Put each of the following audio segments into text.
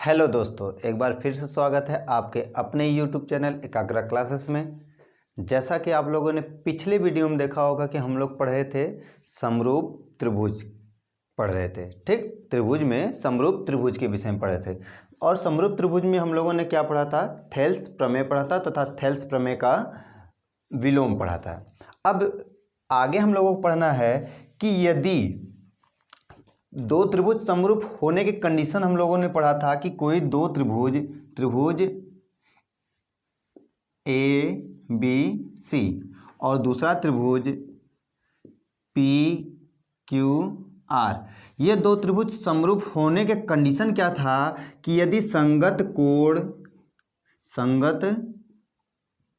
Hello दोस्तों, एक बार फिर से स्वागत है आपके अपने YouTube चैनल एकाग्रा क्लासेस में। जैसा कि आप लोगों ने पिछले वीडियो में देखा होगा कि हम लोग पढ़ रहे थे समरूप त्रिभुज पढ़ रहे थे। ठीक, त्रिभुज में समरूप त्रिभुज के विषय में पढ़े थे। और समरूप त्रिभुज में हम लोगों ने क्या पढ़ा था? थेल्स प्रमेय पढ़ा था तथा थेल्स प्रमेय का विलोम पढ़ा था। अब आगे हम लोगों को पढ़ना है कि यदि दो त्रिभुज समरूप होने के कंडीशन हम लोगों ने पढ़ा था कि कोई दो त्रिभुज ए बी सी और दूसरा त्रिभुज पी क्यू आर, ये दो त्रिभुज समरूप होने के कंडीशन क्या था कि यदि संगत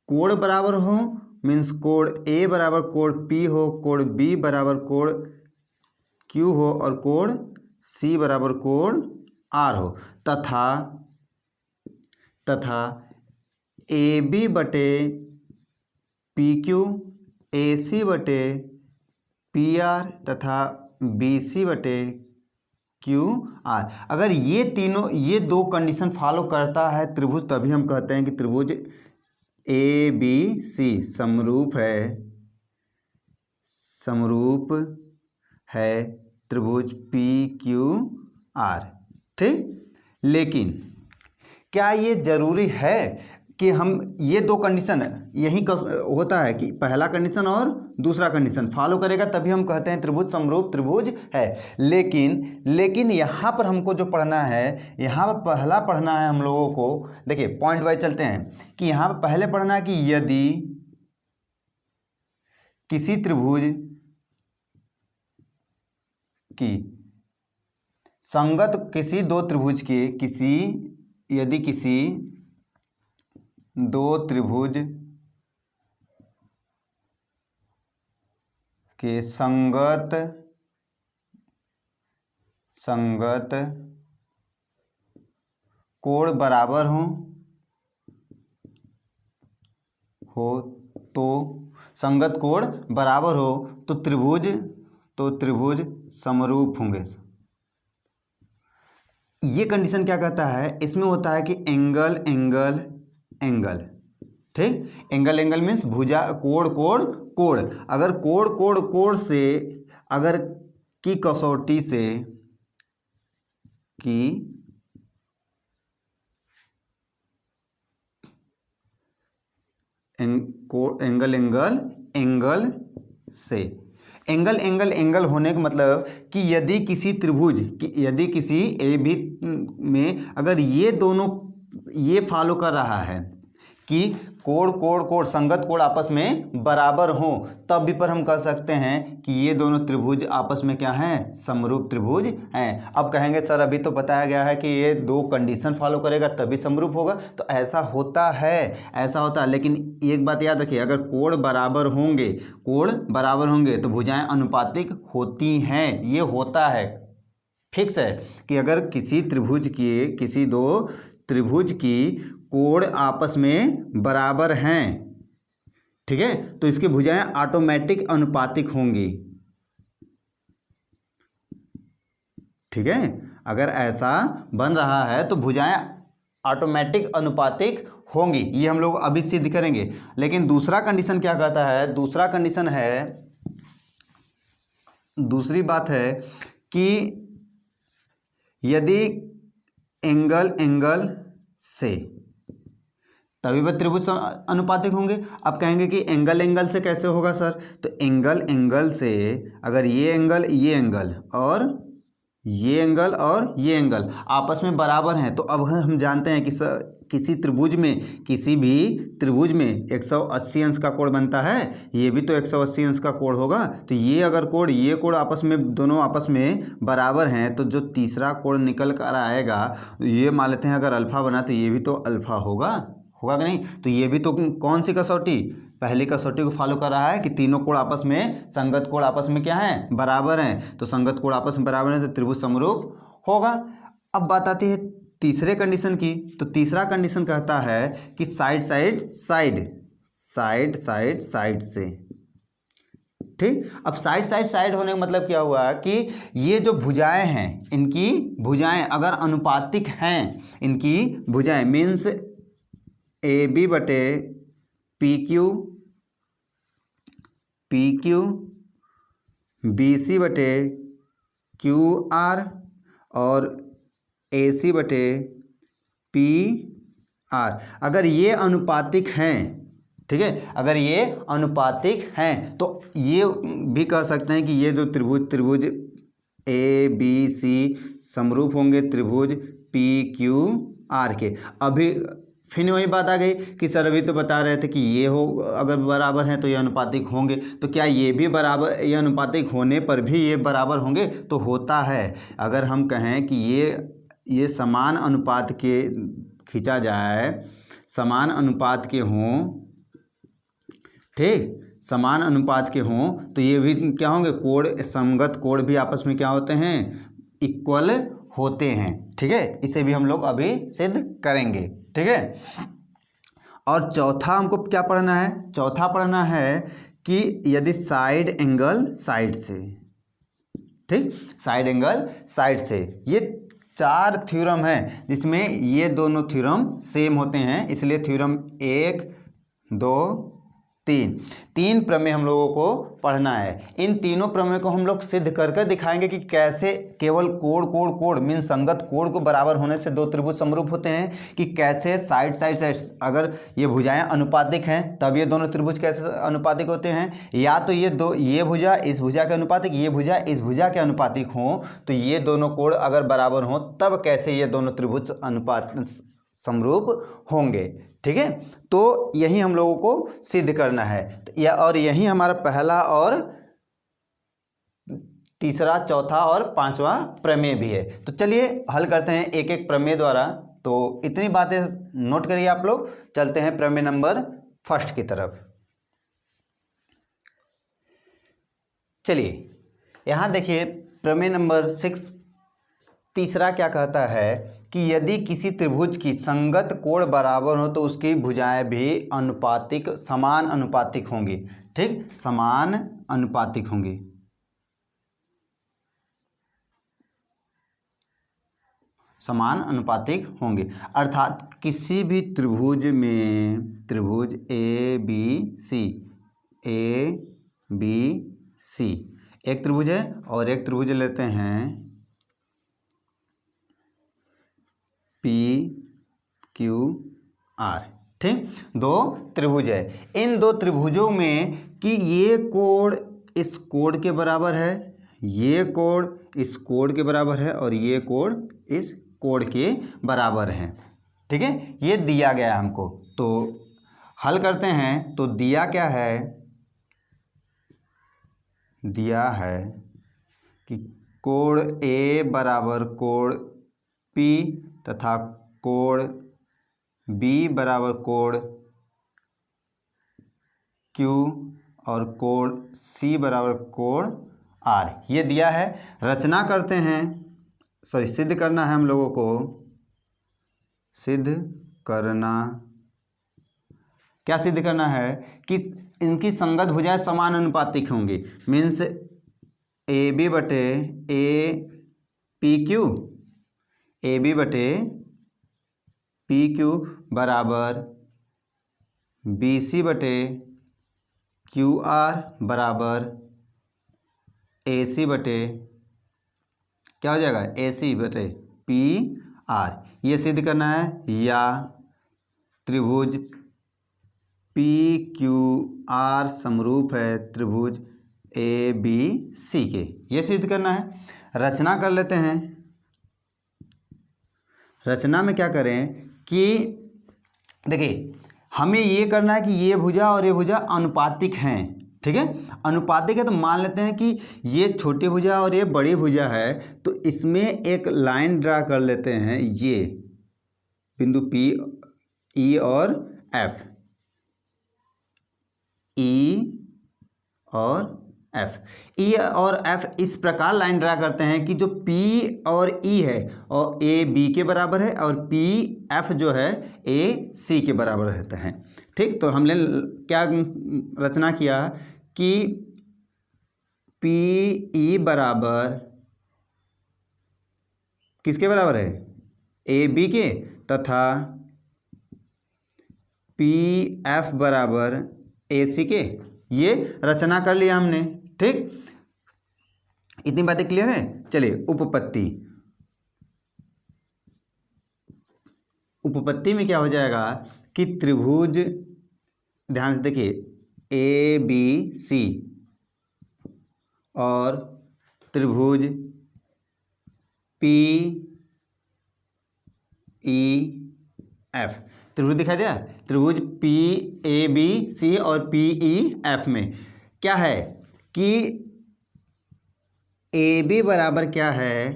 कोण बराबर हो, मीन्स कोण ए बराबर कोण पी हो, कोण बी बराबर कोण क्यू हो और कोण सी बराबर कोण आर हो, तथा ए बी बटे पी क्यू, ए सी बटे पी आर तथा बी सी बटे क्यू आर। अगर ये दो कंडीशन फॉलो करता है त्रिभुज, तभी हम कहते हैं कि त्रिभुज ए बी सी समरूप है त्रिभुज पी क्यू आर। ठीक, लेकिन क्या ये जरूरी है कि हम ये दो कंडीशन यही होता है कि पहला कंडीशन और दूसरा कंडीशन फॉलो करेगा तभी हम कहते हैं त्रिभुज समरूप त्रिभुज है। लेकिन यहाँ पर हमको जो पढ़ना है, यहाँ पर पहला पढ़ना है हम लोगों को। देखिए पॉइंट वाइज चलते हैं कि यहाँ पर पहले पढ़ना है कि यदि किसी त्रिभुज की संगत किसी दो त्रिभुज के यदि किसी दो त्रिभुज के संगत कोण बराबर हो तो संगत कोण बराबर हो तो त्रिभुज समरूप होंगे। ये कंडीशन क्या कहता है? इसमें होता है कि एंगल ठीक, एंगल मीन्स भुजा, कोण। अगर कोण से अगर की कसौटी से एंगल होने का मतलब कि यदि किसी ए बी में अगर ये फॉलो कर रहा है कि कोण संगत कोण आपस में बराबर हो, तब भी पर हम कह सकते हैं कि ये दोनों त्रिभुज आपस में क्या हैं? समरूप त्रिभुज हैं। अब कहेंगे सर अभी तो बताया गया है कि ये दो कंडीशन फॉलो करेगा तभी समरूप होगा, तो ऐसा होता है। लेकिन एक बात याद रखिए, अगर कोण बराबर होंगे तो भुजाएं अनुपातिक होती हैं। ये होता है, फिक्स है कि अगर किसी दो त्रिभुज की कोण आपस में बराबर हैं, ठीक है, तो इसकी भुजाएं ऑटोमेटिक अनुपातिक होंगी। ठीक है, अगर ऐसा बन रहा है तो भुजाएं ऑटोमेटिक अनुपातिक होंगी। ये हम लोग अभी सिद्ध करेंगे। लेकिन दूसरा कंडीशन क्या कहता है? दूसरी बात है कि यदि एंगल से, तभी वह त्रिभुज अनुपातिक होंगे। अब कहेंगे कि एंगल से कैसे होगा सर? तो एंगल से अगर ये एंगल और ये एंगल आपस में बराबर हैं, तो अब हम जानते हैं कि किसी भी त्रिभुज में 180 अंश का कोण बनता है, ये भी तो 180 अंश का कोण होगा। तो ये कोण दोनों आपस में बराबर हैं, तो जो तीसरा कोण निकल कर आएगा, ये मान लेते हैं अगर अल्फा बना तो ये भी तो अल्फा होगा कि नहीं? तो ये भी तो कौन सी कसौटी? पहली कसौटी को फॉलो कर रहा है कि तीनों कोण आपस में, संगत कोण आपस में क्या है? बराबर हैं। तो संगत कोण आपस में बराबर है तो त्रिभुज समरूप होगा। अब बात आती है तीसरे कंडीशन की। तो तीसरा कंडीशन कहता है कि साइड से ठीक। अब साइड साइड साइड होने का मतलब क्या हुआ कि ये जो भुजाएं हैं, इनकी भुजाएं अगर अनुपातिक हैं, इनकी भुजाएं मीन्स ए बी बटे P Q, P Q B C बटे क्यू आर और ए सी बटे पी आर, अगर ये अनुपातिक हैं, ठीक है, अगर ये अनुपातिक हैं तो ये भी कह सकते हैं कि ये जो त्रिभुज ए बी सी समरूप होंगे त्रिभुज पी क्यू आर के। अभी फिर वही बात आ गई कि सर अभी तो बता रहे थे कि ये हो अगर बराबर हैं तो ये अनुपातिक होंगे, तो क्या ये भी बराबर, ये अनुपातिक होने पर भी ये बराबर होंगे? तो होता है। अगर हम कहें कि ये समान अनुपात के खींचा जाए, समान अनुपात के हों, ठीक, समान अनुपात के हों तो ये भी क्या होंगे, कोण, समगत कोण भी आपस में क्या होते हैं, इक्वल होते हैं। ठीक है, इसे भी हम लोग अभी सिद्ध करेंगे। ठीक है, और चौथा हमको क्या पढ़ना है? चौथा पढ़ना है कि यदि साइड एंगल साइड से, ठीक, साइड एंगल साइड से, ये 4 थ्योरम है जिसमें ये दोनों थ्योरम सेम होते हैं, इसलिए थ्योरम 1 2 3 प्रमेय हम लोगों को पढ़ना है। इन तीनों प्रमेय को हम लोग सिद्ध करके दिखाएंगे कि कैसे केवल कोण मीन संगत कोण को बराबर होने से दो त्रिभुज समरूप होते हैं, कि कैसे साइड साइड साइड अगर ये भुजाएं अनुपातिक हैं तब ये दोनों त्रिभुज कैसे अनुपातिक होते हैं, या तो ये भुजा इस भुजा के अनुपातिक, ये भुजा इस भुजा के अनुपातिक हों, तो ये दोनों कोण अगर बराबर हों तब कैसे ये दोनों त्रिभुज अनुपात समरूप होंगे। ठीक है, तो यही हम लोगों को सिद्ध करना है। तो और यही हमारा पहला और तीसरा, चौथा और पांचवा प्रमेय भी है। तो चलिए हल करते हैं एक एक प्रमेय द्वारा। तो इतनी बातें नोट करिए आप लोग। चलते हैं प्रमेय नंबर 1 की तरफ। चलिए यहाँ देखिए प्रमेय नंबर 6 तीसरा क्या कहता है कि यदि किसी त्रिभुज की संगत कोण बराबर हो तो उसकी भुजाएं भी अनुपातिक, समान अनुपातिक होंगी। ठीक, समान अनुपातिक होंगी। समान अनुपातिक होंगे, अर्थात किसी भी त्रिभुज में, त्रिभुज ए बी सी, एक त्रिभुज है और एक त्रिभुज लेते हैं पी क्यू आर। ठीक, दो त्रिभुज है। इन दो त्रिभुजों में कि ये कोण इस कोण के बराबर है, ये कोण इस कोण के बराबर है और ये कोण इस कोण के बराबर है। ठीक है, ये दिया गया है हमको। तो हल करते हैं। तो दिया क्या है? दिया है कि कोण ए बराबर कोण पी तथा कोण बी बराबर कोण क्यू और कोण सी बराबर कोण आर, ये दिया है। रचना करते हैं, सॉरी सिद्ध करना है हम लोगों को। सिद्ध करना, क्या सिद्ध करना है? कि इनकी संगत भुजाएं समान अनुपातिक होंगी। मीन्स ए बी बटे A P Q, A B बटे पी क्यू बराबर बी सी बटे क्यू आर बराबर ए सी बटे, क्या हो जाएगा, ए सी बटे पी आर। ये सिद्ध करना है। या त्रिभुज पी क्यू आर समरूप है त्रिभुज ए बी सी के, ये सिद्ध करना है। रचना कर लेते हैं। रचना में क्या करें कि देखिए हमें ये करना है कि ये भुजा और ये भुजा अनुपातिक हैं। ठीक है, अनुपातिक है तो मान लेते हैं कि ये छोटी भुजा और ये बड़ी भुजा है, तो इसमें एक लाइन ड्रा कर लेते हैं। ये बिंदु P, E और F, E और F, E और F इस प्रकार लाइन ड्रा करते हैं कि जो P और E है और A B के बराबर है और P F जो है A C के बराबर रहते हैं। ठीक, तो हमने क्या रचना किया कि पी ई बराबर किसके बराबर है, ए बी के, तथा पी एफ बराबर ए सी के। ये रचना कर लिया हमने, ठीक। इतनी बातें क्लियर है। चलिए उपपत्ति। उपपत्ति में क्या हो जाएगा कि त्रिभुज, ध्यान से देखिए, ए बी सी और त्रिभुज पी ई एफ, त्रिभुज दिखाई दिया, त्रिभुज पी ए बी सी और पी ई एफ में क्या है कि ए बी बराबर क्या है,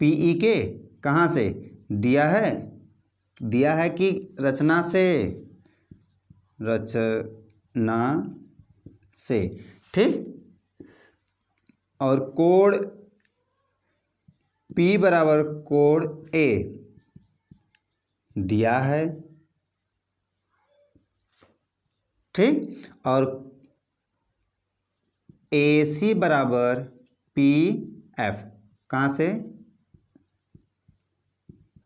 पी ई के, कहाँ से दिया है, दिया है कि रचना से, रचना से, ठीक। और कोण P बराबर कोण A दिया है, ठीक। और AC बराबर PF, कहाँ से,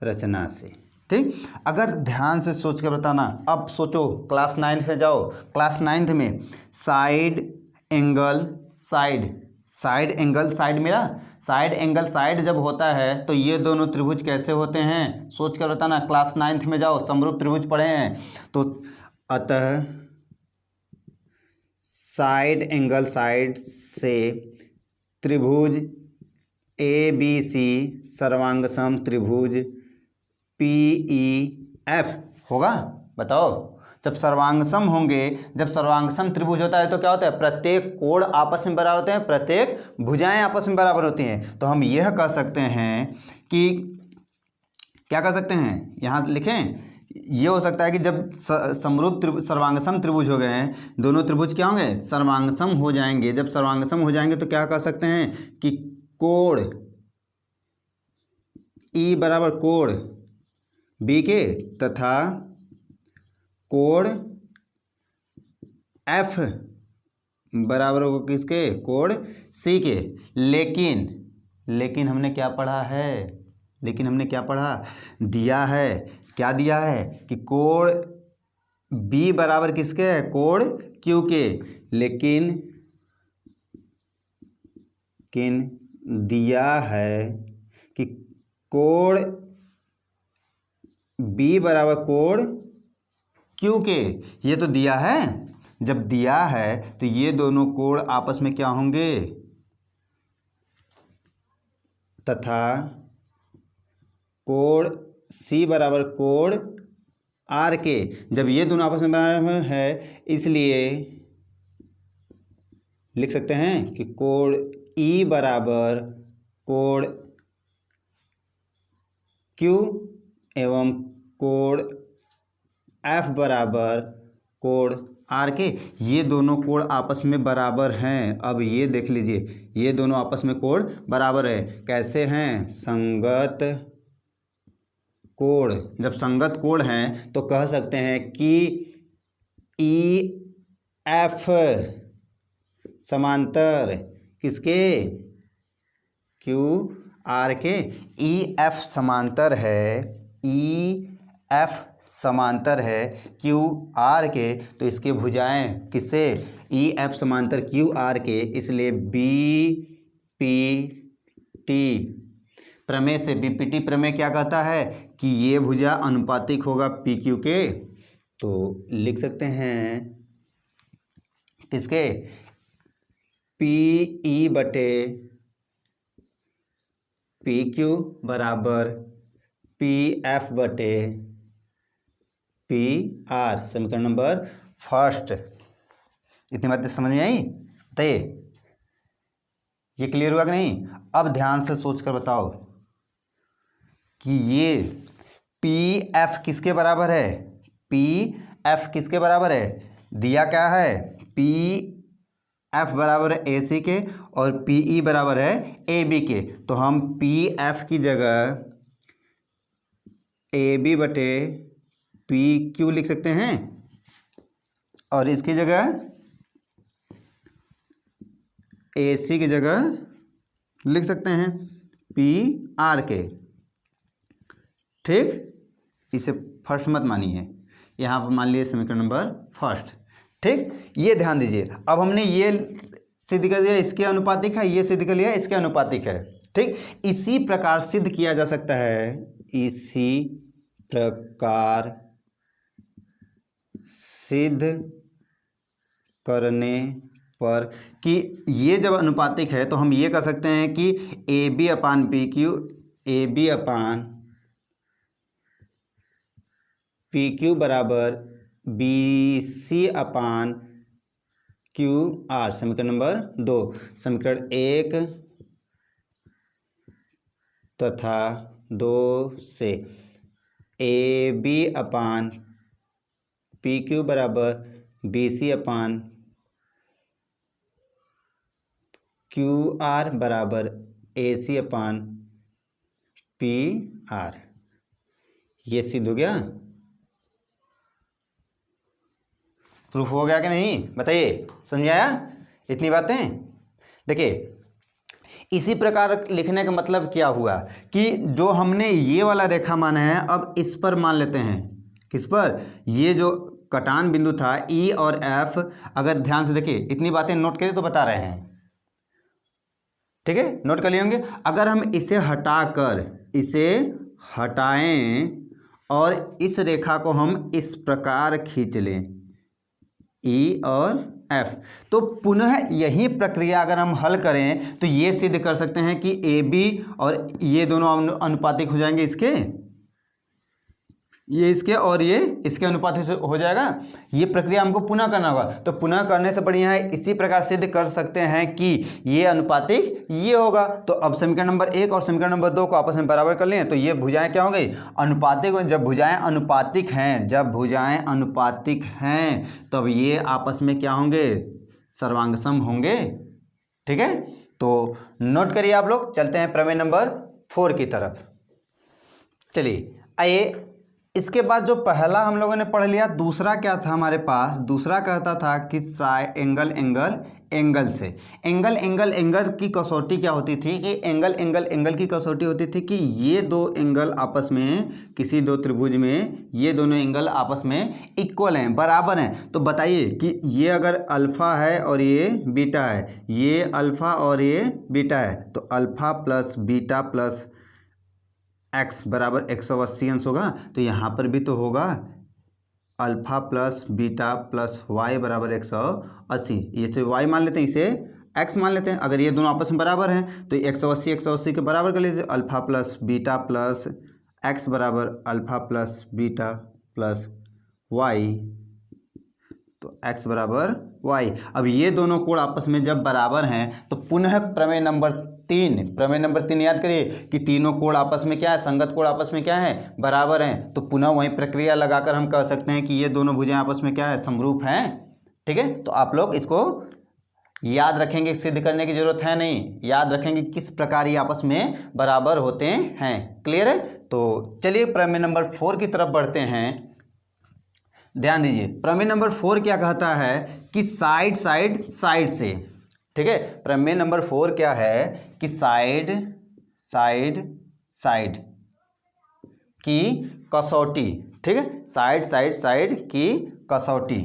रचना से, ठीक। अगर ध्यान से सोच कर बताना, अब सोचो, क्लास 9th में जाओ। क्लास 9th में side angle side, side angle side, मेरा साइड एंगल साइड जब होता है तो ये दोनों त्रिभुज कैसे होते हैं, सोच कर बताना। क्लास 9th में जाओ, समरूप त्रिभुज पढ़े हैं तो। अतः साइड एंगल साइड से त्रिभुज ए बी सी सर्वांगसम त्रिभुज पी ई एफ होगा। बताओ, जब सर्वांगसम होंगे, जब सर्वांगसम त्रिभुज होता है तो क्या होता है, प्रत्येक कोण आपस में बराबर होते हैं, प्रत्येक भुजाएं आपस में बराबर होती हैं। तो हम यह कह सकते हैं कि, क्या कह सकते हैं, यहाँ लिखें, ये हो सकता है कि जब समरूप सर्वांगसम त्रिभुज हो गए हैं, दोनों त्रिभुज क्या होंगे, सर्वांगसम हो जाएंगे। जब सर्वांगसम हो जाएंगे तो क्या कह सकते हैं कि कोण ई बराबर कोण बी के, तथा कोण एफ बराबर होगा किसके, कोण सी के। लेकिन हमने क्या पढ़ा है, लेकिन हमने क्या पढ़ा, दिया है, क्या दिया है कि कोण बी बराबर किसके है, कोण क्यू के। लेकिन दिया है कि कोण बी बराबर कोण क्यू के, ये तो दिया है। जब दिया है तो ये दोनों कोण आपस में क्या होंगे, तथा कोण सी बराबर कोण आर के। जब ये दोनों आपस में बराबर है, इसलिए लिख सकते हैं कि कोण ई बराबर कोण क्यू एवं कोण एफ बराबर कोण आर के। ये दोनों कोण आपस में बराबर हैं। अब ये देख लीजिए, ये दोनों आपस में कोण बराबर है। कैसे हैं, संगत कोण। जब संगत कोण हैं तो कह सकते हैं कि ई एफ समांतर किसके, क्यू आर के। ई एफ समांतर है, ई एफ समांतर है क्यू आर के, तो इसके भुजाएं किससे, ई एफ समांतर क्यू आर के। इसलिए बी पी टी प्रमेय से, बीपीटी प्रमेय क्या कहता है कि ये भुजा अनुपातिक होगा पी क्यू के। तो लिख सकते हैं किसके, पी ई बटे पी क्यू बराबर पी एफ बटे पी आर। समीकरण नंबर फर्स्ट। इतनी बातें समझ में आई, बताइए, ये क्लियर हुआ कि नहीं। अब ध्यान से सोचकर बताओ कि ये पी एफ किसके बराबर है, पी एफ किसके बराबर है, दिया क्या है, पी एफ बराबर है ए सी के और पी ई बराबर है ए बी के। तो हम पी एफ की जगह ए बी बटे पी क्यू लिख सकते हैं और इसकी जगह AC की जगह लिख सकते हैं PR के, ठीक। इसे फर्स्ट मत मानिए, यहाँ पर मान लिए समीकरण नंबर फर्स्ट, ठीक। ये ध्यान दीजिए, अब हमने ये सिद्ध कर दिया इसके अनुपातिक है, ये सिद्ध कर लिया इसके अनुपातिक है, ठीक। इसी प्रकार सिद्ध किया जा सकता है, इसी प्रकार सिद्ध करने पर कि ये जब अनुपातिक है तो हम ये कह सकते हैं कि AB अपान PQ, AB अपान PQ बराबर BC अपान QR। समीकरण नंबर 2, समीकरण 1 तथा 2 से AB अपान PQ बराबर BC अपान QR बराबर AC अपान PR। ये सिद्ध हो गया, प्रूफ हो गया कि नहीं, बताइए, समझ आया इतनी बातें। देखिए इसी प्रकार लिखने का मतलब क्या हुआ कि जो हमने ये वाला रेखा माना है, अब इस पर मान लेते हैं, किस पर, ये जो कटान बिंदु था E और F, अगर ध्यान से देखिए इतनी बातें नोट करें तो बता रहे हैं, ठीक है, नोट कर लिए होंगे। अगर हम इसे हटाकर इसे हटाएं और इस रेखा को हम इस प्रकार खींच लें, E और F, तो पुनः यही प्रक्रिया अगर हम हल करें तो ये सिद्ध कर सकते हैं कि AB और ये दोनों अनुपातिक हो जाएंगे इसके, ये इसके और ये इसके अनुपातिक हो जाएगा। ये प्रक्रिया हमको पुनः करना होगा, तो पुनः करने से बढ़िया है इसी प्रकार सिद्ध कर सकते हैं कि ये अनुपातिक ये होगा। तो अब समीकरण नंबर 1 और समीकरण नंबर 2 को आपस में बराबर कर लें तो ये भुजाएं क्या हो गई, अनुपातिक। जब भुजाएं अनुपातिक हैं, जब भुजाएं अनुपातिक हैं तब ये आपस में क्या होंगे, सर्वांगसम होंगे, ठीक है। तो नोट करिए आप लोग, चलते हैं प्रमेय नंबर 4 की तरफ। चलिए आइए, इसके बाद जो पहला हम लोगों ने पढ़ लिया, दूसरा क्या था हमारे पास, दूसरा कहता था कि एंगल एंगल एंगल से, एंगल एंगल एंगल की कसौटी क्या होती थी कि एंगल एंगल एंगल की कसौटी होती थी कि ये दो एंगल आपस में, किसी दो त्रिभुज में ये दोनों एंगल आपस में इक्वल हैं, बराबर हैं। तो बताइए कि ये अगर अल्फ़ा है और ये बीटा है, ये अल्फ़ा और ये बीटा है, तो alpha plus beta plus x बराबर 180 अंश होगा। तो यहाँ पर भी तो होगा alpha plus beta plus y बराबर 180, ये से y मान लेते हैं, इसे x मान लेते हैं। अगर ये दोनों आपस में बराबर हैं तो 180 के बराबर कर लीजिए, alpha plus beta plus x बराबर alpha plus beta plus y, तो x बराबर y। अब ये दोनों कोण आपस में जब बराबर हैं तो पुनः प्रमेय नंबर 3 याद करिए कि तीनों कोण आपस में क्या है, संगत कोण आपस में क्या है, बराबर हैं। तो पुनः वही प्रक्रिया लगाकर हम कह सकते हैं कि ये दोनों भुजाएं आपस में क्या है, समरूप हैं, ठीक है। तो आप लोग इसको याद रखेंगे, सिद्ध करने की जरूरत है नहीं, याद रखेंगे किस प्रकार ये आपस में बराबर होते हैं, क्लियर है। तो चलिए प्रमेय नंबर 4 की तरफ बढ़ते हैं। ध्यान दीजिए, प्रमेय नंबर 4 क्या कहता है कि साइड साइड साइड से, ठीक है। प्रमेय नंबर 4 क्या है कि साइड साइड साइड की कसौटी, ठीक है, साइड साइड साइड की कसौटी।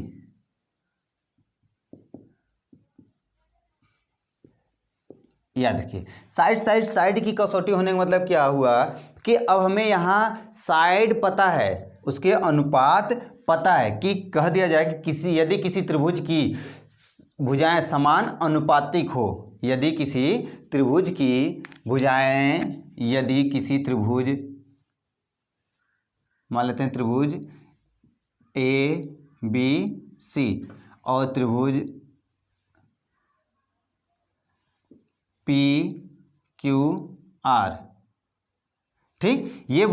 याद रखिए, साइड साइड साइड की कसौटी होने का मतलब क्या हुआ कि अब हमें यहाँ साइड पता है, उसके अनुपात पता है कि कह दिया जाए कि यदि किसी त्रिभुज की भुजाएं समान अनुपातिक हो, यदि किसी त्रिभुज की भुजाएं, यदि किसी त्रिभुज, मान लेते हैं त्रिभुज ABC और त्रिभुज PQR, ठीक, ये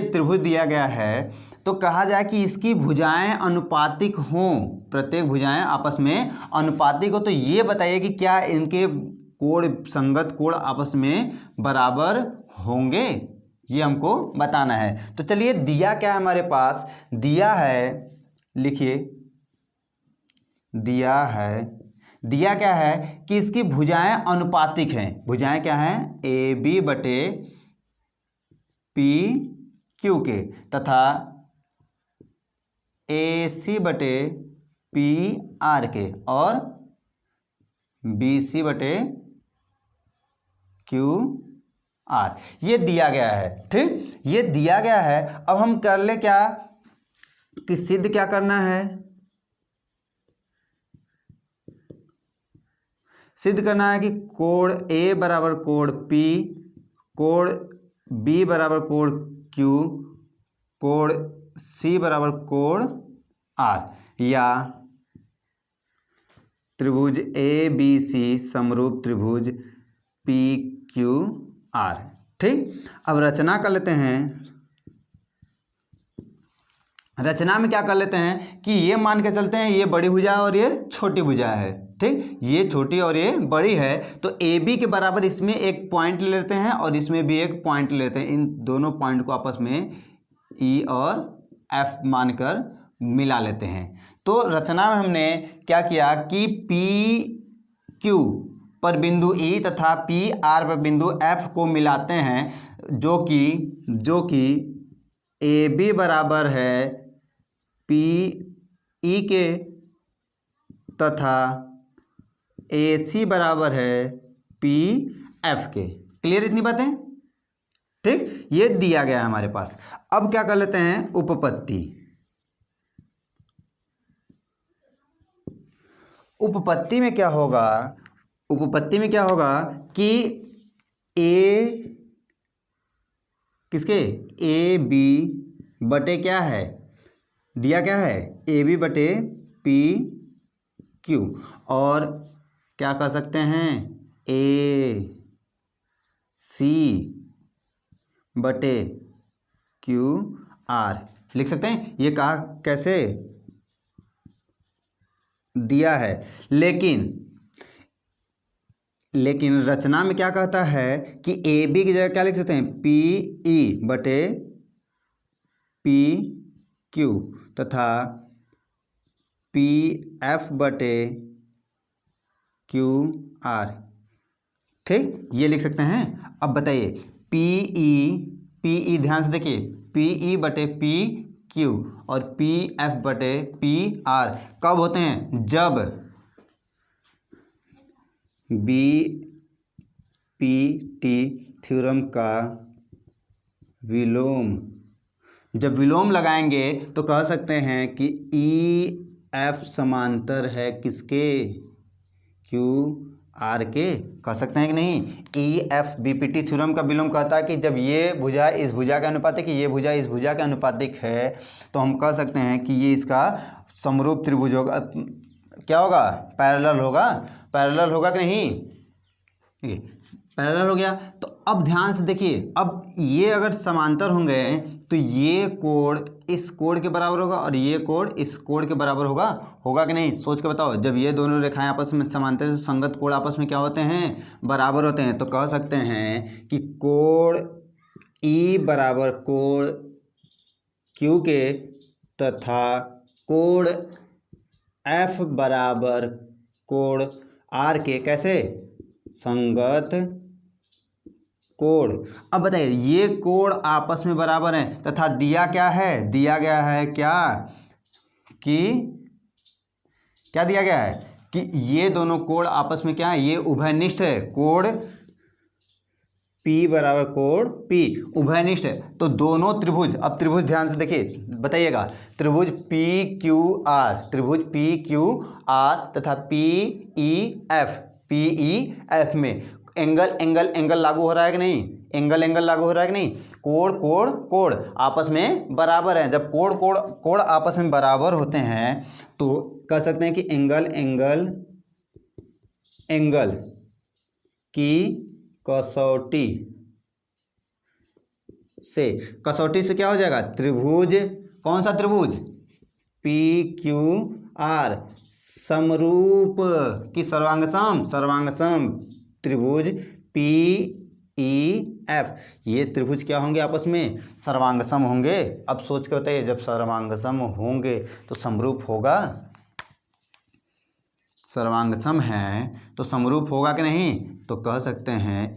त्रिभुज दिया गया है। तो कहा जाए कि इसकी भुजाएं अनुपातिक हों, प्रत्येक भुजाएं आपस में अनुपातिक हो, तो ये बताइए कि क्या इनके कोण, संगत कोण आपस में बराबर होंगे, ये हमको बताना है। तो चलिए, दिया क्या है हमारे पास, दिया है, लिखिए, दिया है दिया क्या है कि इसकी भुजाएं अनुपातिक हैं। भुजाएं क्या हैं? ए बी बटे पी क्यू के तथा ए सी बटे पी आर के और बी सी बटे क्यू आर। ये दिया गया है। ठीक, ये दिया गया है। अब हम कर ले क्या कि सिद्ध क्या करना है? सिद्ध करना है कि कोण ए बराबर कोण पी, कोण बी बराबर कोण क्यू, कोण सी बराबर कोण आर, या त्रिभुज ए बी सी समरूप त्रिभुज पी क्यू आर। ठीक, अब रचना कर लेते हैं। रचना में क्या कर लेते हैं कि ये मान के चलते हैं ये बड़ी भुजा और ये छोटी भुजा है। ठीक, ये छोटी और ये बड़ी है, तो ए बी के बराबर इसमें एक पॉइंट ले लेते हैं और इसमें भी एक पॉइंट लेते हैं। इन दोनों पॉइंट को आपस में ई और एफ मानकर मिला लेते हैं। तो रचना में हमने क्या किया कि पी क्यू पर बिंदु ई तथा पी आर पर बिंदु एफ को मिलाते हैं, जो कि ए बी बराबर है पी ई के तथा ए सी बराबर है पी एफ के। क्लियर इतनी बातें? ठीक, ये दिया गया है हमारे पास। अब क्या कर लेते हैं? उपपत्ति। उपपत्ति में क्या होगा? उपपत्ति में क्या होगा कि ए किसके? ए बी बटे क्या है? दिया क्या है? ए बी बटे पी क्यू, और क्या कर सकते हैं? ए सी बटे क्यू आर लिख सकते हैं। ये कहा कैसे दिया है, लेकिन रचना में क्या कहता है कि ए बी की जगह क्या लिख सकते हैं? पी ई बटे पी क्यू तथा पी एफ बटे क्यू आर। ठीक, ये लिख सकते हैं। अब बताइए पी ई ध्यान से देखिए, पी ई बटे पी क्यू और पी एफ बटे पी आर कब होते हैं? जब बी पी टी थ्योरम का विलोम, जब विलोम लगाएंगे तो कह सकते हैं कि ई एफ समांतर है किसके? क्यू आर के। कह सकते हैं कि नहीं? E F B P T theorem का विलोम कहता है कि जब ये भुजा इस भुजा के अनुपातिक, ये भुजा इस भुजा के अनुपातिक है, तो हम कह सकते हैं कि ये इसका समरूप त्रिभुज होगा। क्या होगा? पैरेलल होगा। पैरेलल होगा कि नहीं? पैरेलल हो गया। तो अब ध्यान से देखिए, अब ये अगर समांतर होंगे तो ये कोण इस कोण के बराबर होगा और ये कोण इस कोण के बराबर होगा कि नहीं? सोच के बताओ। जब ये दोनों रेखाएं आपस में समांतर संगत कोण आपस में क्या होते हैं? बराबर होते हैं। तो कह सकते हैं कि कोण ई बराबर कोण क्यू के तथा कोण एफ बराबर कोण आर के कैसे? संगत कोण। अब बताइए ये कोण आपस में बराबर हैं तथा दिया क्या है? दिया गया है क्या कि क्या दिया गया है कि ये दोनों कोण आपस में क्या है? ये उभयनिष्ठ है। कोण P बराबर कोण P उभयनिष्ठ है। तो दोनों त्रिभुज, अब त्रिभुज ध्यान से देखिए, बताइएगा। त्रिभुज पी क्यू आर, त्रिभुज पी क्यू आर तथा पी ई एफ में एंगल लागू हो रहा है कि नहीं? एंगल लागू हो रहा है कि नहीं? कोण आपस में बराबर है। जब कोण आपस में बराबर होते हैं तो कह सकते हैं कि एंगल की कसौटी से क्या हो जाएगा? त्रिभुज, कौन सा त्रिभुज? पी क्यू आर समरूप की सर्वांगसम त्रिभुज पी ई एफ। ये त्रिभुज क्या होंगे? आपस में सर्वांगसम होंगे। अब सोच के बताइए, जब सर्वांगसम होंगे तो समरूप होगा? सर्वांगसम है तो समरूप होगा कि नहीं, तो कह सकते हैं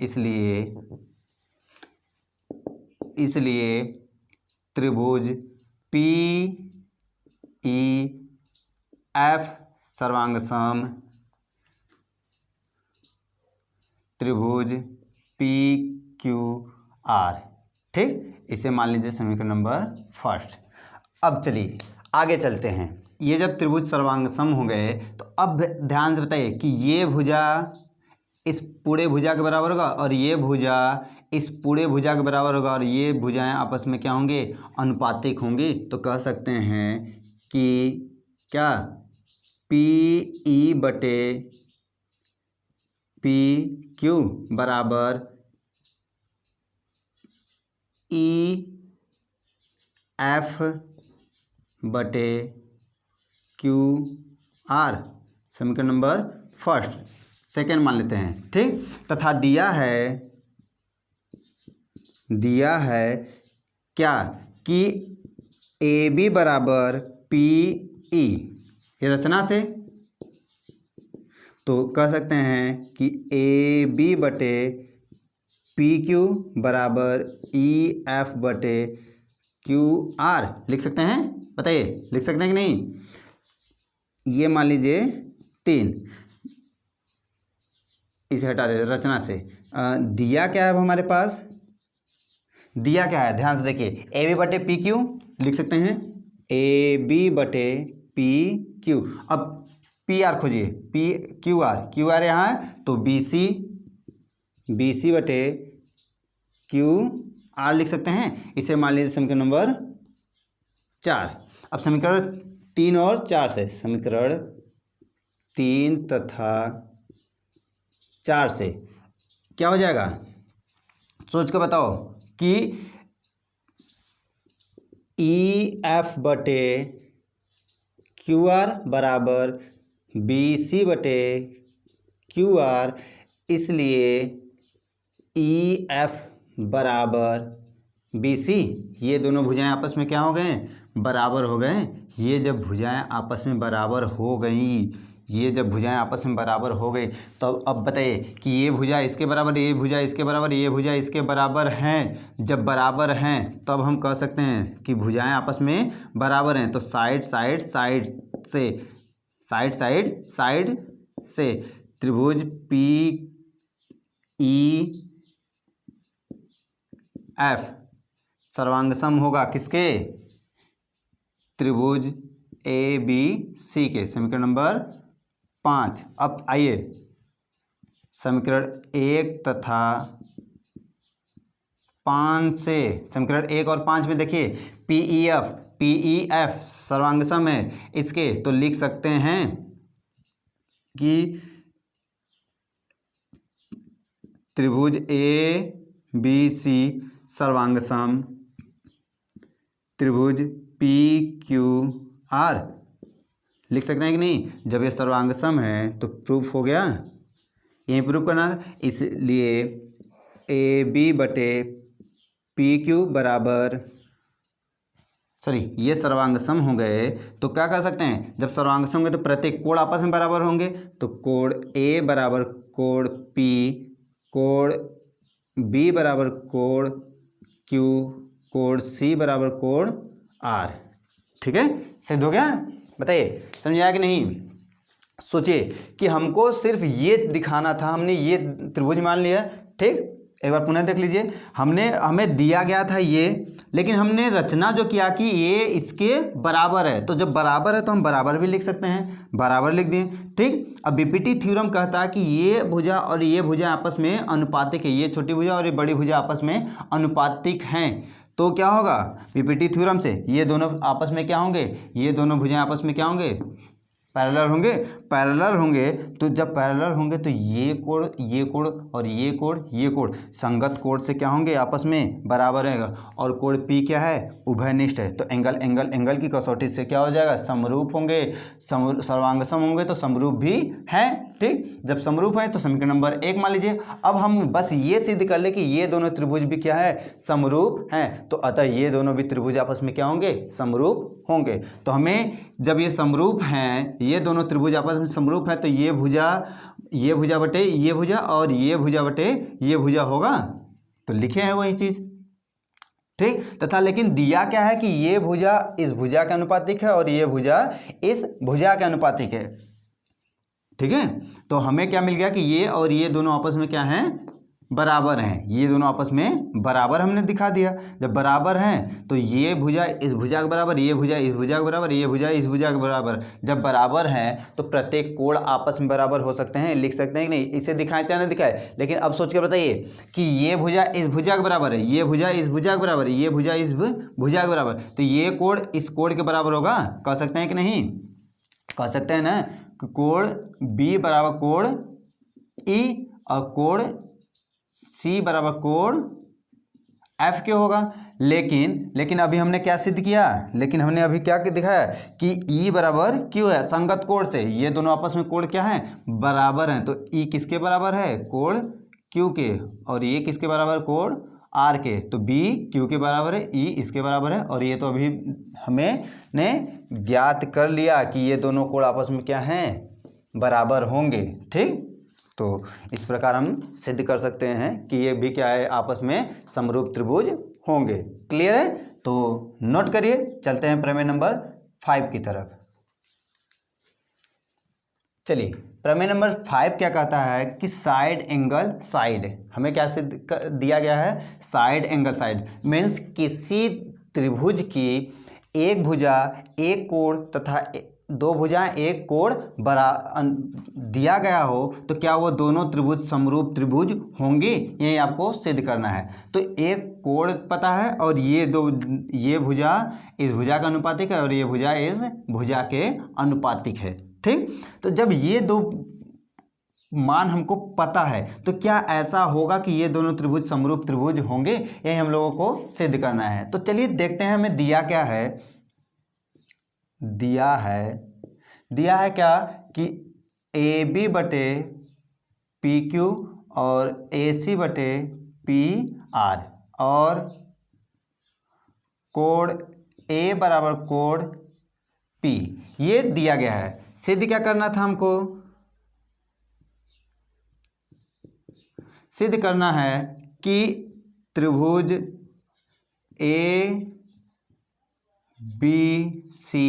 इसलिए त्रिभुज पी ई एफ सर्वांगसम, त्रिभुज पी क्यू आर। ठीक, इसे मान लीजिए समीकरण नंबर फर्स्ट। अब चलिए आगे चलते हैं। ये जब त्रिभुज सर्वांगसम हो गए तो अब ध्यान से बताइए कि ये भुजा इस पूरे भुजा के बराबर होगा और ये भुजा इस पूरे भुजा के बराबर होगा और ये भुजाएं आपस में क्या होंगे, अनुपातिक होंगी। तो कह सकते हैं कि क्या पी ई बटे पी क्यू बराबर ई एफ बटे क्यू आर, समीकरण नंबर फर्स्ट। सेकेंड मान लेते हैं। ठीक, तथा दिया है क्या कि ए बी बराबर पी ई, ये रचना से तो कह सकते हैं कि ए बी बटे पी क्यू बराबर ई एफ बटे क्यू आर लिख सकते हैं। बताइए लिख सकते हैं कि नहीं। ये मान लीजिए 3, इसे हटा दे रचना से। दिया क्या है अब हमारे पास, दिया क्या है ध्यान से देखिए, ए बी बटे पी क्यू लिख सकते हैं, ए बी बटे पी क्यू। अब पी आर खोजिए, पी क्यू आर यहाँ है तो बी सी बटे क्यू आर लिख सकते हैं। इसे मान लीजिए समीकरण नंबर 4। अब समीकरण 3 और 4 से, समीकरण 3 तथा 4 से क्या हो जाएगा, सोच के बताओ कि ई एफ बटे क्यू आर बराबर बी सी बटे क्यू आर, इसलिए ई एफ बराबर बी सी। ये दोनों भुजाएं आपस में क्या हो गए, बराबर हो गए। ये जब भुजाएं आपस में बराबर हो गई, ये जब भुजाएं आपस में बराबर हो गई तो अब बताइए कि ये भुजा इसके बराबर, ये भुजा इसके बराबर, ये भुजा इसके बराबर हैं। जब बराबर हैं तब हम कह सकते हैं कि भुजाएं आपस में बराबर हैं। तो साइड से त्रिभुज पी ई एफ सर्वांगसम होगा किसके, त्रिभुज ए बी सी के, समीकरण नंबर 5। अब आइए समीकरण 1 तथा 5 से, समीकरण 1 और 5 में देखिए पी ई एफ सर्वांगसम है इसके, तो लिख सकते हैं कि त्रिभुज ए बी सी सर्वांगसम त्रिभुज पी क्यू आर लिख सकते हैं कि नहीं। जब ये सर्वांगसम है तो प्रूफ हो गया, यही प्रूफ करना। इसलिए ए बी बटे पी क्यू बराबर, ये सर्वांगसम हो गए तो क्या कर सकते हैं, जब सर्वांगसम होंगे तो प्रत्येक कोण आपस में बराबर होंगे। तो कोण ए बराबर कोण पी, कोण बी बराबर कोण क्यू, कोण सी बराबर कोण आर। ठीक है, सिद्ध हो गया। बताइए समझ आया कि नहीं। सोचिए कि हमको सिर्फ ये दिखाना था, हमने ये त्रिभुज मान लिया। ठीक, एक बार पुनः देख लीजिए, हमें दिया गया था ये, लेकिन हमने रचना जो किया कि ये इसके बराबर है। तो जब बराबर है तो हम बराबर भी लिख सकते हैं, बराबर लिख दिए। ठीक, अब बीपीटी थ्योरम कहता है कि ये भुजा और ये भुजा आपस में अनुपातिक है, ये छोटी भुजा और ये बड़ी भुजा आपस में अनुपातिक हैं। तो क्या होगा, बीपीटी थ्योरम से ये दोनों आपस में क्या होंगे, ये दोनों भुजाएं आपस में क्या होंगे, पैरेलल होंगे। तो जब पैरेलल होंगे तो ये कोण और ये कोण संगत कोण से क्या होंगे, आपस में बराबर रहेगा। और कोण P क्या है, उभयनिष्ठ है। तो एंगल की कसौटी से क्या हो जाएगा, समरूप होंगे। सर्वांगसम होंगे तो समरूप भी है। ठीक, जब समरूप है तो समीकरण नंबर 1 मान लीजिए। अब हम बस ये सिद्ध कर ले कि ये दोनों त्रिभुज भी क्या है, समरूप हैं। तो अतः ये दोनों भी त्रिभुज आपस में क्या होंगे, समरूप होंगे। तो हमें जब ये समरूप हैं, ये दोनों त्रिभुज आपस में समरूप है तो ये भुजा बटे ये भुजा और ये भुजा बटे ये भुजा होगा, तो लिखे हैं वही चीज़, ठीक। तथा लेकिन दिया क्या है कि ये भुजा इस भुजा के अनुपातिक है और ये भुजा इस भुजा के अनुपातिक है, ठीक है। तो हमें क्या मिल गया कि ये और ये दोनों आपस में क्या हैं, बराबर हैं, ये दोनों आपस में बराबर हमने दिखा दिया। जब बराबर हैं तो ये भुजा इस भुजा के बराबर, ये भुजा इस भुजा के बराबर, ये भुजा इस भुजा के बराबर। जब बराबर हैं तो प्रत्येक कोण आपस में बराबर हो सकते हैं, लिख सकते हैं कि नहीं, इसे दिखाएं चाहे ना दिखाए, लेकिन अब सोच कर बताइए कि ये भुजा इस भुजा के बराबर है, ये भुजा इस भुजा के बराबर है, ये भुजा इस भुजा के बराबर, तो ये कोण इस कोण के बराबर होगा, कह सकते हैं कि नहीं, कह सकते हैं ना। कोण बी बराबर कोण ई और कोण सी बराबर कोण एफ क्यों होगा। लेकिन अभी हमने क्या सिद्ध किया, लेकिन हमने अभी क्या दिखाया कि ई बराबर क्यों है, संगत कोण से, ये दोनों आपस में कोण क्या है, बराबर हैं। तो ई किसके बराबर है, कोण क्यू के, और ये किसके बराबर, कोण आर के। तो बी क्यू के बराबर है, ई इसके बराबर है, और ये तो अभी हमें ने ज्ञात कर लिया कि ये दोनों कोण आपस में क्या हैं, बराबर होंगे, ठीक। तो इस प्रकार हम सिद्ध कर सकते हैं कि ये भी क्या है, आपस में समरूप त्रिभुज होंगे। क्लियर है, तो नोट करिए। चलते हैं प्रमेय नंबर 5 की तरफ। चलिए, प्रमेय नंबर 5 क्या कहता है कि साइड एंगल साइड, हमें क्या सिद्ध दिया गया है, साइड एंगल साइड मीन्स किसी त्रिभुज की एक भुजा एक कोण तथा दो भुजाएं एक कोण दिया गया हो तो क्या वो दोनों त्रिभुज समरूप त्रिभुज होंगे, यही आपको सिद्ध करना है। तो एक कोण पता है और ये भुजा इस भुजा का अनुपातिक है और ये भुजा इस भुजा के अनुपातिक है, ठीक। तो जब ये दो मान हमको पता है तो क्या ऐसा होगा कि ये दोनों त्रिभुज समरूप त्रिभुज होंगे, यही हम लोगों को सिद्ध करना है। तो चलिए देखते हैं हमें दिया क्या है, दिया है क्या कि ए बी बटे पी क्यू और ए सी बटे पी आर और कोण ए बराबर कोण पी, ये दिया गया है। सिद्ध क्या करना था हमको, सिद्ध करना है कि त्रिभुज ए बी सी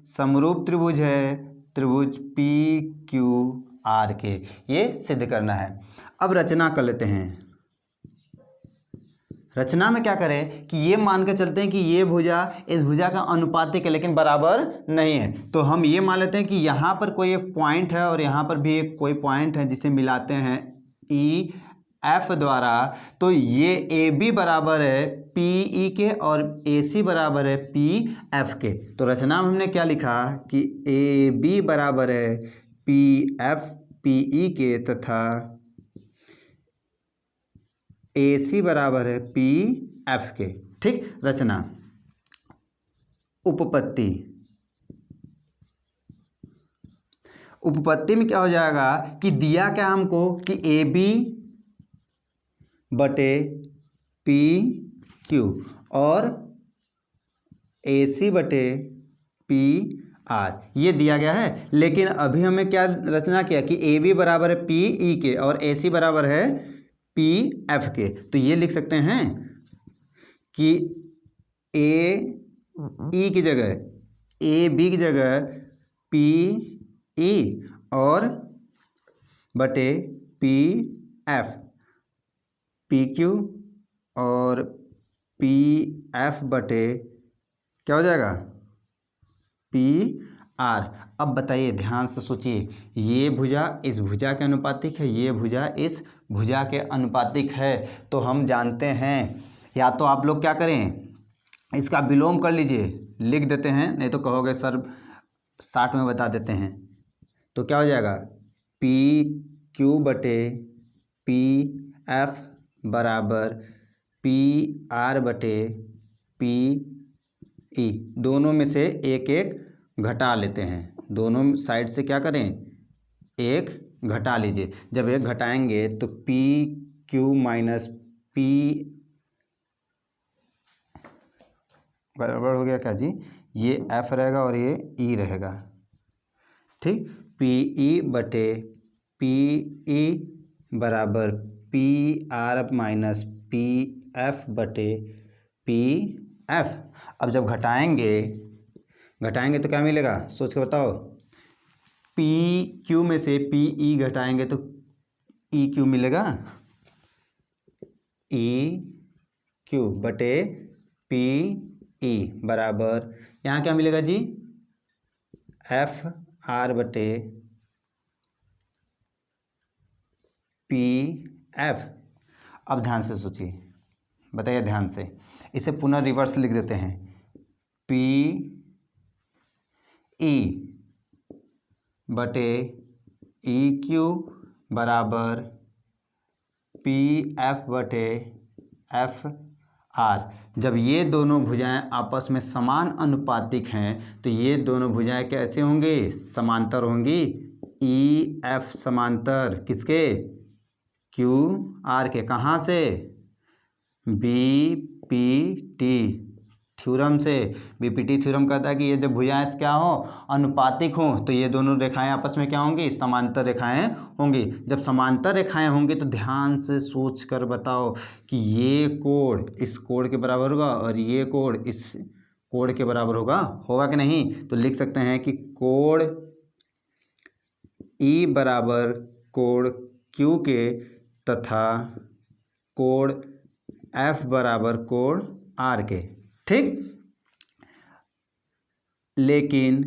समरूप त्रिभुज है त्रिभुज पी क्यू आर के, ये सिद्ध करना है। अब रचना कर लेते हैं। रचना में क्या करें कि ये मान के चलते हैं कि ये भुजा इस भुजा का अनुपातिक है लेकिन बराबर नहीं है, तो हम ये मान लेते हैं कि यहाँ पर कोई एक पॉइंट है और यहाँ पर भी एक कोई पॉइंट है जिसे मिलाते हैं ई एफ द्वारा। तो ये ए बी बराबर है पी ई के और ए सी बराबर है पी एफ के। तो रचना में हमने क्या लिखा कि ए बी बराबर है पी एफ पी ई के तथा ए सी बराबर है पी एफ के, ठीक। रचना उपपत्ति, उपपत्ति में क्या हो जाएगा कि दिया क्या हमको कि ए बी बटे पी क्यू और ए सी बटे पी आर, ये दिया गया है। लेकिन अभी हमें क्या रचना किया कि ए बी बराबर है पी ई के और ए सी बराबर है पी एफ के। तो ये लिख सकते हैं कि ए ई की जगह ए बी की जगह पी ई और बटे पी एफ पी क्यू और पी एफ बटे क्या हो जाएगा पी आर। अब बताइए, ध्यान से सोचिए, ये भुजा इस भुजा के अनुपातिक है, ये भुजा इस भुजा के अनुपातिक है। तो हम जानते हैं, या तो आप लोग क्या करें, इसका विलोम कर लीजिए, लिख देते हैं, नहीं तो कहोगे सर 60 में बता देते हैं। तो क्या हो जाएगा पी क्यू बटे पी एफ बराबर पी आर बटे पी ई। दोनों में से एक एक घटा लेते हैं, दोनों साइड से क्या करें, एक घटा लीजिए। जब एक घटाएंगे तो पी क्यू माइनस पी, गड़बड़ हो गया क्या जी, ये एफ रहेगा और ये ई रहेगा, ठीक। पी ई बटे पी ई बराबर P R minus P F बटे पी एफ। अब जब घटाएंगे तो क्या मिलेगा, सोच के बताओ। पी क्यू में से पी ई घटाएंगे तो ई क्यू मिलेगा, ई क्यू बटे पी ई बराबर यहाँ क्या मिलेगा जी, एफ आर बटे पी एफ। अब ध्यान से सोचिए, बताइए ध्यान से, इसे पुनः रिवर्स लिख देते हैं। पी ई बटे ई क्यू बराबर पी एफ बटे एफ आर। जब ये दोनों भुजाएं आपस में समान अनुपातिक हैं तो ये दोनों भुजाएं कैसे होंगी, समांतर होंगी। ई एफ समांतर किसके, क्यू आर के। कहाँ से, बी पी टी थ्योरम से। बीपीटी थ्योरम कहता है कि ये जब भुजाएं क्या हो, अनुपातिक हो, तो ये दोनों रेखाएं आपस में क्या होंगी, समांतर रेखाएं होंगी। जब समांतर रेखाएं होंगी तो ध्यान से सोच कर बताओ कि ये कोण इस कोण के बराबर होगा और ये कोण इस कोण के बराबर होगा कि नहीं। तो लिख सकते हैं कि कोण ई बराबर कोण क्यू के तथा कोण एफ बराबर कोण आर के। ठीक। लेकिन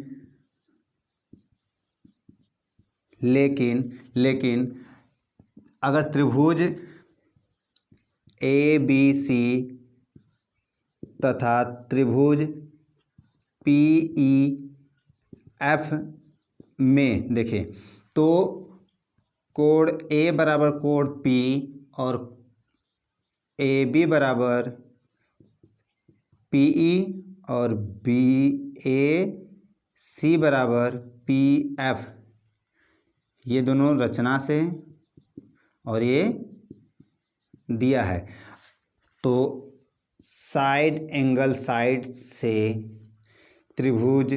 अगर त्रिभुज ए बी सी तथा त्रिभुज पी ई एफ में देखें तो कोण ए बराबर कोण पी और ए बी बराबर पी ई और बी ए सी बराबर पी एफ, ये दोनों रचना से और ये दिया है। तो साइड एंगल साइड से त्रिभुज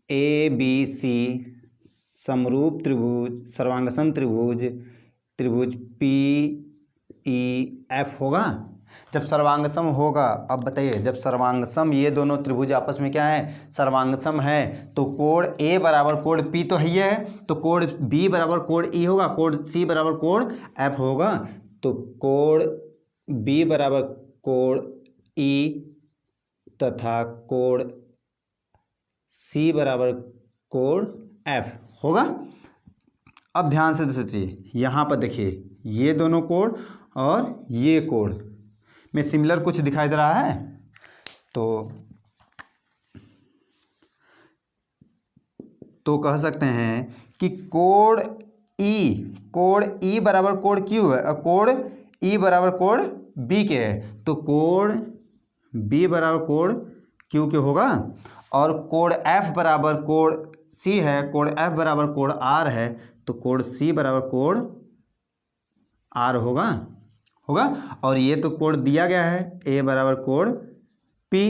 ए बी सी समरूप त्रिभुज सर्वांगसम त्रिभुज पी ई एफ होगा। जब सर्वांगसम होगा, अब बताइए, जब सर्वांगसम ये दोनों त्रिभुज आपस में क्या है, सर्वांगसम है, तो कोण ए बराबर कोण पी तो ही है, तो कोण बी बराबर कोण ई होगा, कोण सी बराबर कोण एफ होगा। तो कोण बी बराबर कोण ई तथा कोण सी बराबर कोण एफ होगा। अब ध्यान से सोचिए, यहाँ पर देखिए ये दोनों कोण और ये कोण में सिमिलर कुछ दिखाई दे रहा है। तो कह सकते हैं कि कोण ई बराबर कोण क्यू है और कोण ई बराबर कोण बी के है, तो कोण बी बराबर कोण क्यू के होगा। और कोण एफ बराबर कोण सी है, कोण एफ बराबर कोण आर है, तो कोण सी बराबर कोण आर होगा। और ये तो कोण दिया गया है, ए बराबर कोण पी,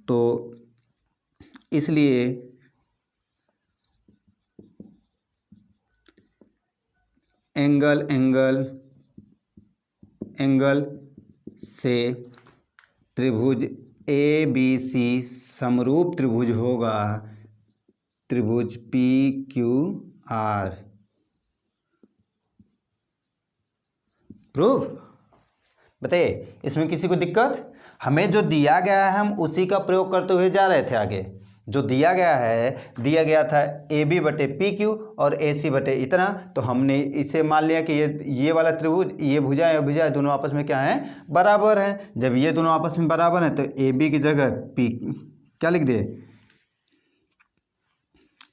तो इसलिए एंगल से त्रिभुज ए बी सी समरूप त्रिभुज होगा, त्रिभुज पी क्यू आर। प्रूफ। बताइए, इसमें किसी को दिक्कत? हमें जो दिया गया है हम उसी का प्रयोग करते हुए जा रहे थे आगे। जो दिया गया था ए बी बटे पी क्यू और ए सी बटे इतना, तो हमने इसे मान लिया कि ये वाला त्रिभुज, ये भुजा दोनों आपस में क्या है, बराबर है। जब ये दोनों आपस में बराबर हैं तो ए बी की जगह पी क्या लिख दे,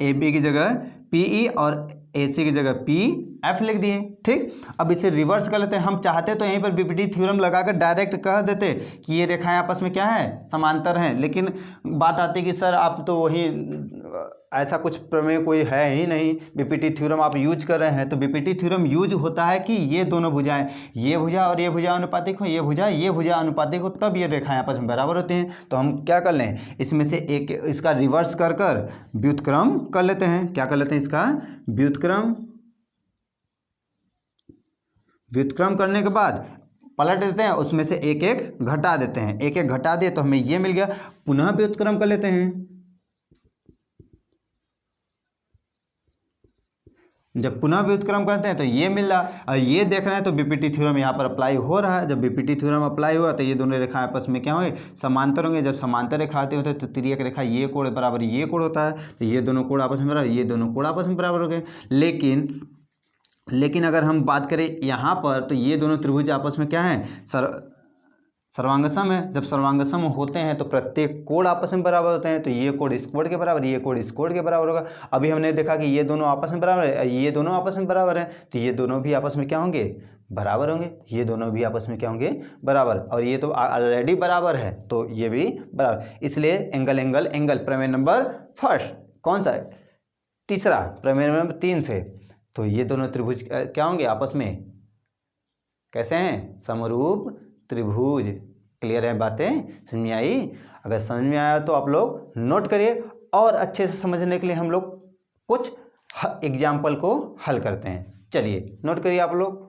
ए बी की जगह पी ई और ए सी की जगह पी एफ लिख दिए। ठीक। अब इसे रिवर्स कर लेते हैं। हम चाहते तो यहीं पर बीपीटी थ्योरम लगाकर डायरेक्ट कह देते कि ये रेखाएं आपस में क्या है, समांतर हैं, लेकिन बात आती कि सर आप तो वही ऐसा कुछ प्रमेय कोई है ही नहीं। बीपीटी थ्योरम आप यूज कर रहे हैं तो बीपीटी थ्योरम यूज होता है कि ये दोनों भुजाएं, ये भुजा और ये भुजा अनुपातिक हो, ये भुजा अनुपातिक हो, तब ये रेखाएं आपस में बराबर होती हैं। तो हम क्या कर लें, इसमें से एक इसका रिवर्स कर कर व्युत्क्रम कर लेते हैं। क्या कर लेते हैं, इसका व्युत्क्रम करने के बाद पलट देते हैं, उसमें से एक एक घटा देते हैं। एक एक घटा दिए तो हमें ये मिल गया। पुनः व्युत्क्रम कर लेते हैं। जब पुनः व्युत्क्रम करते हैं तो ये मिल रहा, और ये देख रहे हैं तो बीपीटी थ्योरम यहाँ पर अप्लाई हो रहा है। जब बीपीटी थ्योरम अप्लाई हुआ तो ये दोनों रेखाएं आपस में क्या होंगे, समांतर होंगे। जब समांतर रेखा आते होते हैं तो तिर्यक रेखा ये कोण बराबर ये कोण होता है, तो ये दोनों कोण आपस में बराबर, ये दोनों कोण आपस में बराबर हो गए। लेकिन अगर हम बात करें यहाँ पर तो ये दोनों त्रिभुज आपस में क्या हैं, सर्वांगसम है। जब सर्वांगसम होते हैं तो प्रत्येक कोण आपस में बराबर होते हैं। तो ये कोण इस कोण के बराबर, ये कोण इस कोण के बराबर होगा। अभी हमने देखा कि ये दोनों आपस में बराबर है, ये दोनों आपस में बराबर हैं, तो ये दोनों भी आपस में क्या होंगे, बराबर होंगे। ये दोनों भी आपस में क्या होंगे, बराबर। और ये तो ऑलरेडी बराबर है तो ये भी बराबर। इसलिए एंगल एंगल एंगल प्रमेय नंबर फर्स्ट कौन सा है, तीसरा, प्रमेय नंबर 3 से। तो ये दोनों त्रिभुज क्या होंगे आपस में, कैसे हैं, समरूप त्रिभुज। क्लियर है बातें, समझ में आई? अगर समझ में आया तो आप लोग नोट करिए, और अच्छे से समझने के लिए हम लोग कुछ एग्जाम्पल को हल करते हैं। चलिए नोट करिए आप लोग।